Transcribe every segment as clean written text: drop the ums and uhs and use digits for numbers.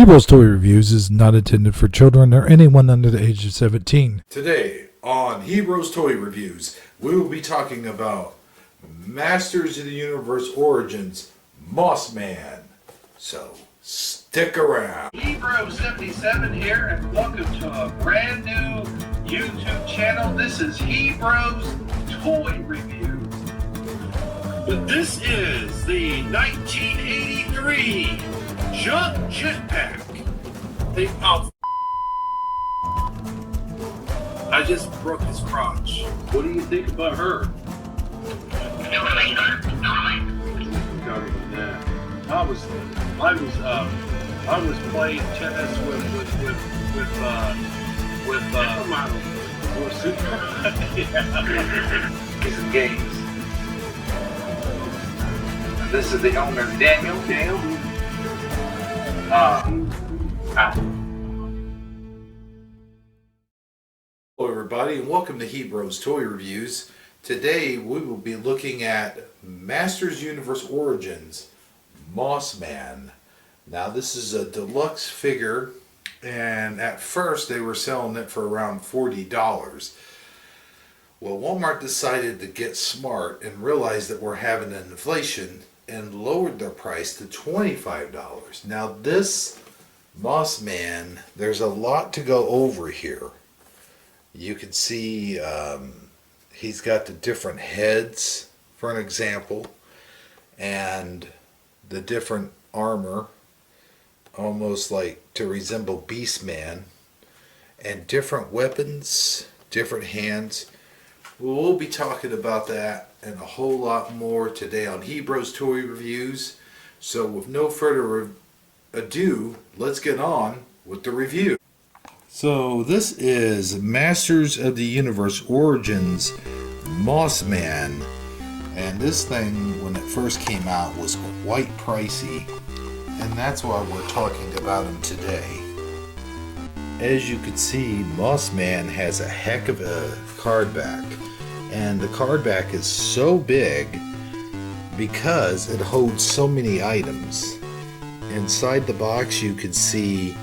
Heroes Toy Reviews is not intended for children or anyone under the age of 17. Today on Heroes Toy Reviews, we will be talking about Masters of the Universe Origins Moss Man. So stick around. Hebro77 here, and welcome to a brand new YouTube channel. This is Hebro's Toy Reviews. But this is the 1983 Jump Jetpack. I just broke his crotch. What do you think about her? I was playing tennis with Super. These are games. This is the owner, Daniel. Hello everybody and welcome to Hebrews Toy Reviews. Today we will be looking at Masters Universe Origins Moss Man. Now this is a deluxe figure, and at first they were selling it for around $40. Well, Walmart decided to get smart and realized that we're having an inflation and lowered their price to $25. Now this Moss Man, there's a lot to go over here. You can see he's got the different heads, for an example, and the different armor, almost like to resemble Beastman, and different weapons, different hands. We'll be talking about that and a whole lot more today on Hebrews Toy Reviews. So with no further ado, let's get on with the review. So this is Masters of the Universe Origins Moss Man, and this thing when it first came out was quite pricey, and that's why we're talking about him today. As you can see, Moss Man has a heck of a card back, and the card back is so big because it holds so many items. Inside the box you can see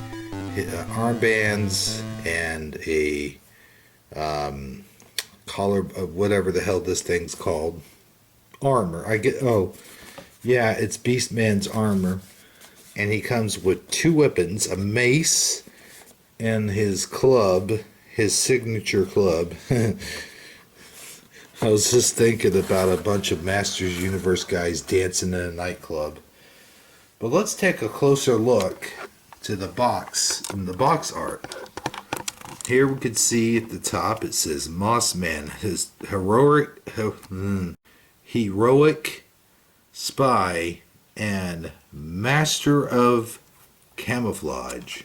armbands and a collar of whatever the hell this thing's called. Armor. It's Beastman's armor. And he comes with two weapons, a mace and his club, his signature club. I was just thinking about a bunch of Masters Universe guys dancing in a nightclub. But let's take a closer look to the box and the box art. Here we can see at the top it says Moss Man, his heroic spy and master of camouflage.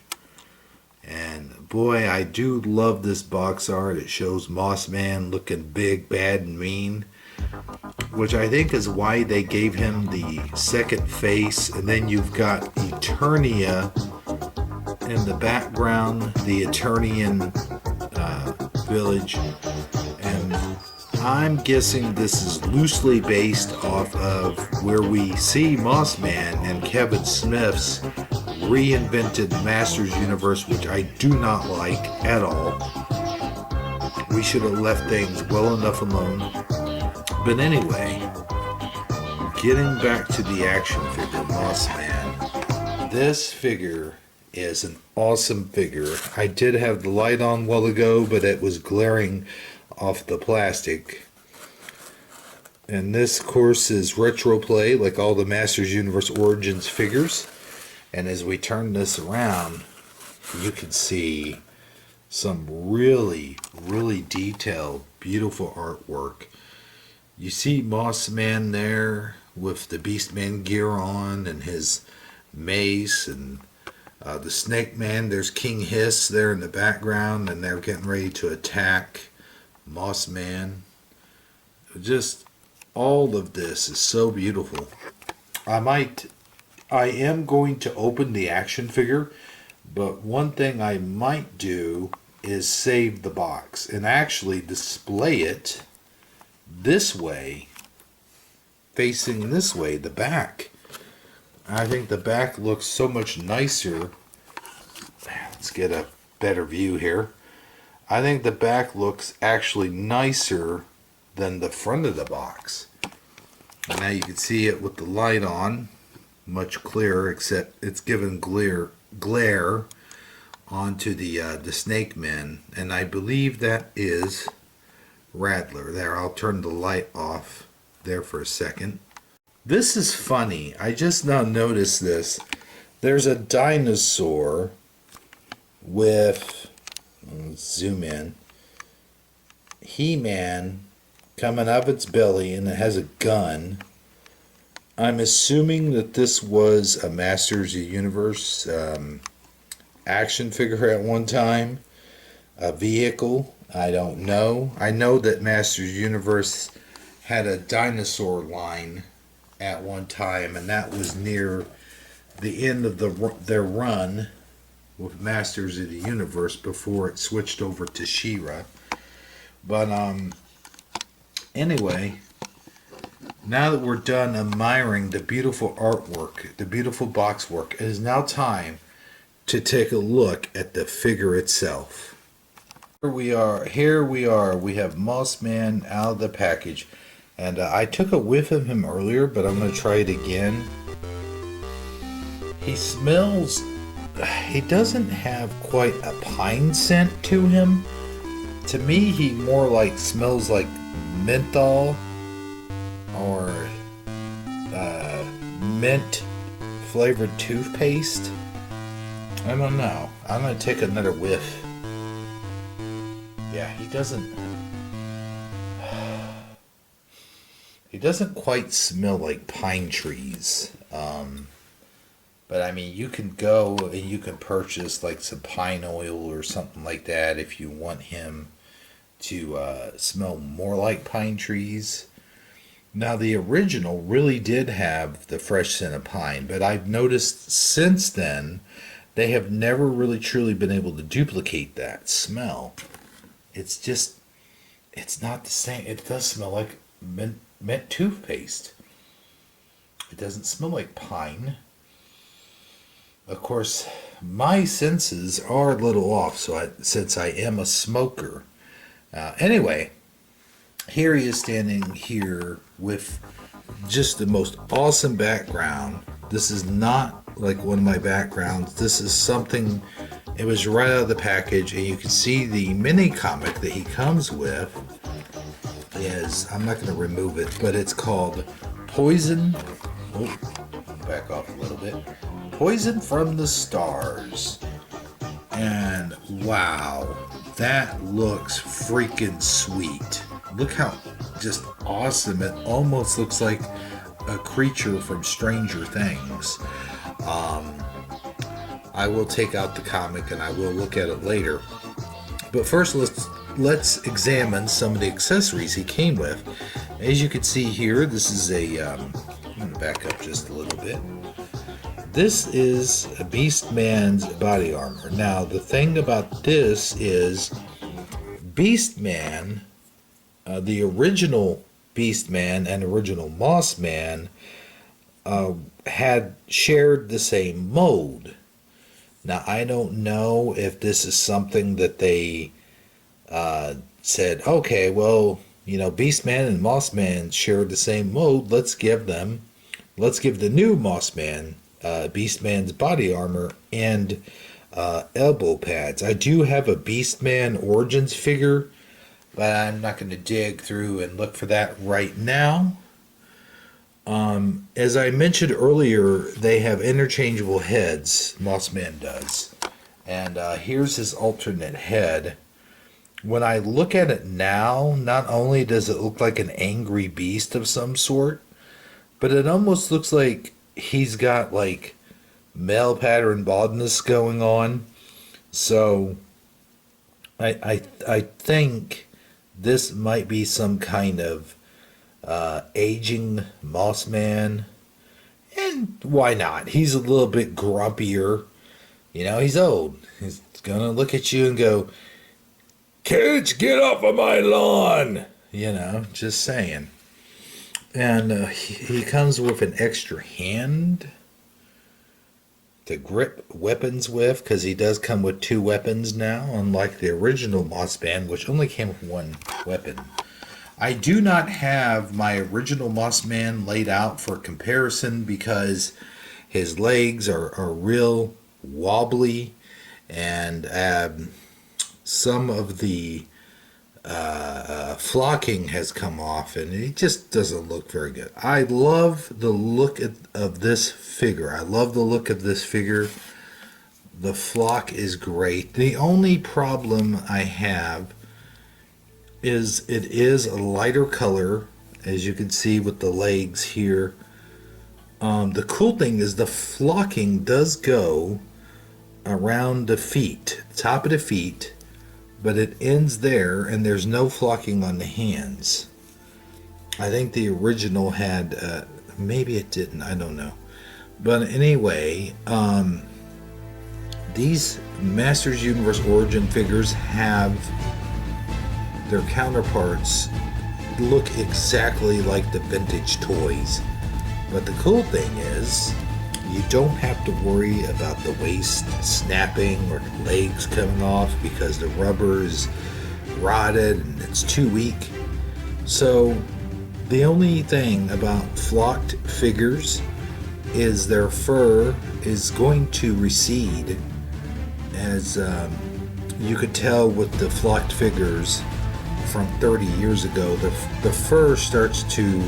And boy, I do love this box art. It shows Moss Man looking big, bad, and mean, which I think is why they gave him the second face. And then you've got Eternia in the background, the Eternian village, and I'm guessing this is loosely based off of where we see Moss Man and Kevin Smith's reinvented Masters Universe, which I do not like at all. We should have left things well enough alone. But anyway, getting back to the action figure Moss Man, this figure is an awesome figure. I did have the light on a while ago, but it was glaring off the plastic. And this, of course, is retro play, like all the Masters Universe Origins figures. And as we turn this around, you can see some really, really detailed, beautiful artwork. You see Moss Man there with the Beastman gear on and his mace, and the Snake Man. There's King Hiss there in the background, and they're getting ready to attack Moss Man. Just all of this is so beautiful. I am going to open the action figure, but one thing I might do is save the box and actually display it this way, facing this way, the back. I think the back looks so much nicer Let's get a better view here. I think the back looks actually nicer than the front of the box. And now you can see it with the light on, much clearer, except it's given glare onto the snake men, and I believe that is Rattler. There, I'll turn the light off there for a second. This is funny. I just now noticed this. There's a dinosaur with, let's zoom in, He-Man coming out of its belly, and it has a gun. I'm assuming that this was a Masters of the Universe action figure at one time, a vehicle. I don't know. I know that Masters Universe had a dinosaur line at one time, and that was near the end of their run with Masters of the Universe before it switched over to She-Ra. But anyway, now that we're done admiring the beautiful artwork, the beautiful box work, it is now time to take a look at the figure itself. Here we are. We have Moss Man out of the package. And I took a whiff of him earlier, but I'm going to try it again. He smells... He doesn't have quite a pine scent to him. To me, he more like smells like menthol or mint flavored toothpaste. I don't know. I'm going to take another whiff. Yeah, he doesn't quite smell like pine trees. But I mean, you can go and you can purchase like some pine oil or something like that if you want him to smell more like pine trees. Now, the original really did have the fresh scent of pine, but I've noticed since then they have never really truly been able to duplicate that smell. It's not the same. It does smell like mint toothpaste. It doesn't smell like pine. Of course, my senses are a little off, since I am a smoker. Anyway, here he is standing here with just the most awesome background. This is not like one of my backgrounds. This is something, it was right out of the package, and you can see the mini comic that he comes with is, I'm not going to remove it, but it's called Poison. Oh, back off a little bit. Poison from the Stars. And wow, that looks freaking sweet. Look how just awesome. It almost looks like a creature from Stranger Things. I will take out the comic and I will look at it later. But first, let's examine some of the accessories he came with. As you can see here, this is I'm going to back up just a little bit. This is a Beastman's body armor. Now, the thing about this is Beastman, the original Beastman and original Moss Man had shared the same mold. Now, I don't know if this is something that they said, okay, well, you know, Beastman and Mossman shared the same mold. Let's give the new Mossman Beastman's body armor and elbow pads. I do have a Beastman Origins figure, but I'm not going to dig through and look for that right now. As I mentioned earlier, they have interchangeable heads. Mossman does. And here's his alternate head. When I look at it now, not only does it look like an angry beast of some sort, but it almost looks like he's got like male pattern baldness going on. So I think this might be some kind of aging Mossman. And why not? He's a little bit grumpier. You know, he's old. He's gonna look at you and go, "Kids, get off of my lawn!" You know, just saying. And he comes with an extra hand. to grip weapons with, because he does come with 2 weapons now, unlike the original Mossman, which only came with 1 weapon. I do not have my original Mossman laid out for comparison because his legs are real wobbly, and some of the flocking has come off, and it just doesn't look very good. I love the look of this figure. I love the look of this figure. The flock is great. The only problem I have is it is a lighter color, as you can see with the legs here. The cool thing is the flocking does go around the feet, top of the feet, but it ends there, and there's no flocking on the hands. I think the original had, maybe it didn't, I don't know. But anyway, these Masters Universe Origin figures have their counterparts look exactly like the vintage toys. But the cool thing is, you don't have to worry about the waist snapping or the legs coming off because the rubber is rotted and it's too weak. So the only thing about flocked figures is their fur is going to recede, as you could tell with the flocked figures from 30 years ago. The fur starts to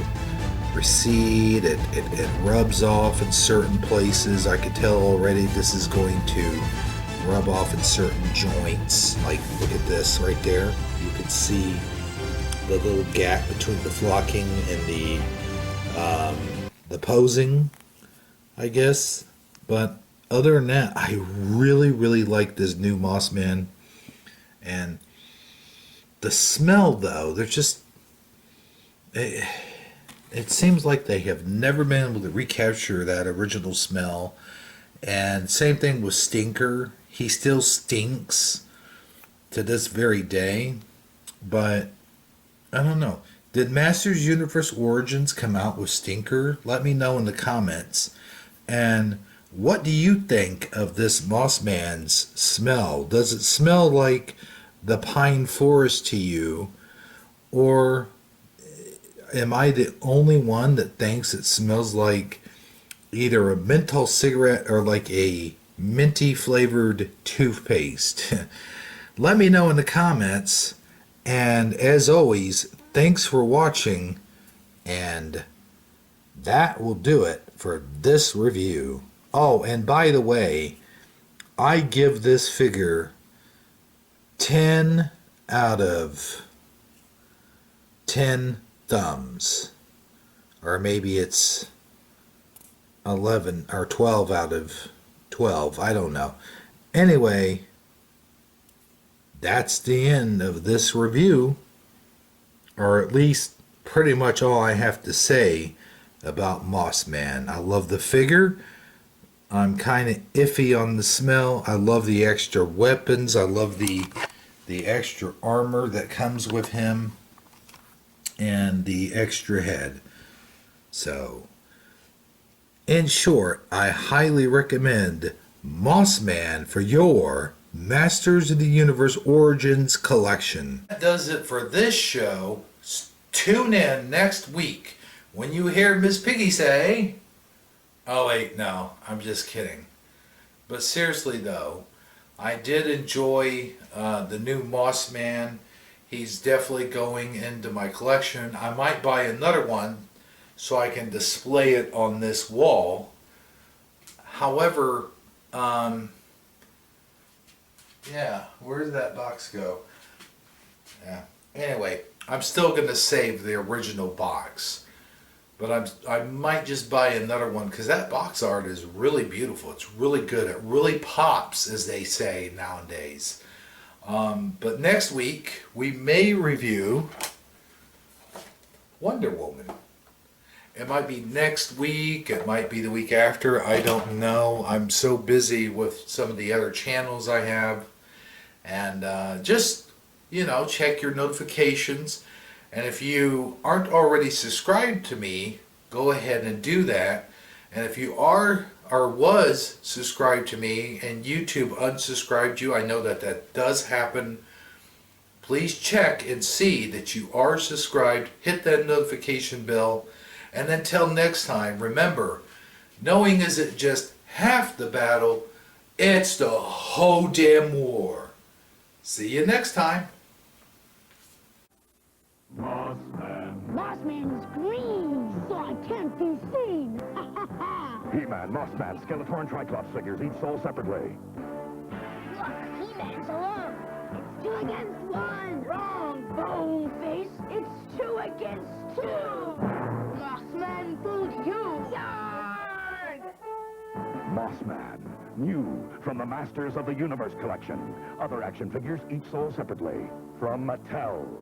recede, it rubs off in certain places. I could tell already this is going to rub off in certain joints. Like, look at this right there. You can see the little gap between the flocking and the posing, I guess. But other than that, I really like this new Mossman. And the smell, though, they're just... It seems like they have never been able to recapture that original smell. And same thing with Stinker. He still stinks to this very day. But I don't know. Did Masters Universe Origins come out with Stinker? Let me know in the comments. And what do you think of this Mossman's smell? Does it smell like the pine forest to you? Or am I the only one that thinks it smells like either a menthol cigarette or like a minty flavored toothpaste? Let me know in the comments. And as always, thanks for watching. And that will do it for this review. Oh, and by the way, I give this figure 10 out of 10 thumbs, or maybe it's 11 or 12 out of 12, I don't know. Anyway, that's the end of this review, or at least pretty much all I have to say about Mossman. I love the figure. I'm kind of iffy on the smell. I love the extra weapons. I love the extra armor that comes with him, and the extra head. So, in short, I highly recommend Mossman for your Masters of the Universe Origins collection. That does it for this show. Tune in next week when you hear Miss Piggy say, oh wait, no, I'm just kidding. But seriously though, I did enjoy the new Mossman. He's definitely going into my collection. I might buy another one so I can display it on this wall. However, yeah, where did that box go? Yeah. Anyway, I'm still going to save the original box. But I might just buy another one because that box art is really beautiful. It's really good. It really pops, as they say nowadays. But next week, we may review Wonder Woman. It might be next week. It might be the week after. I don't know. I'm so busy with some of the other channels I have. And just, check your notifications. And if you aren't already subscribed to me, go ahead and do that. And if you are or was subscribed to me and YouTube unsubscribed you, I know that that does happen. Please check and see that you are subscribed. Hit that notification bell. And until next time, remember, knowing isn't just half the battle, it's the whole damn war. See you next time. Mossman is green, so I can't be seen. He-Man, Mossman, Skeletor, and Triclops figures, each sold separately. Look, He-Man's alone. It's 2 against 1. Wrong, Bone Face. It's 2 against 2. Mossman fooled you. Yarg! Mossman, new from the Masters of the Universe collection. Other action figures, each sold separately. From Mattel.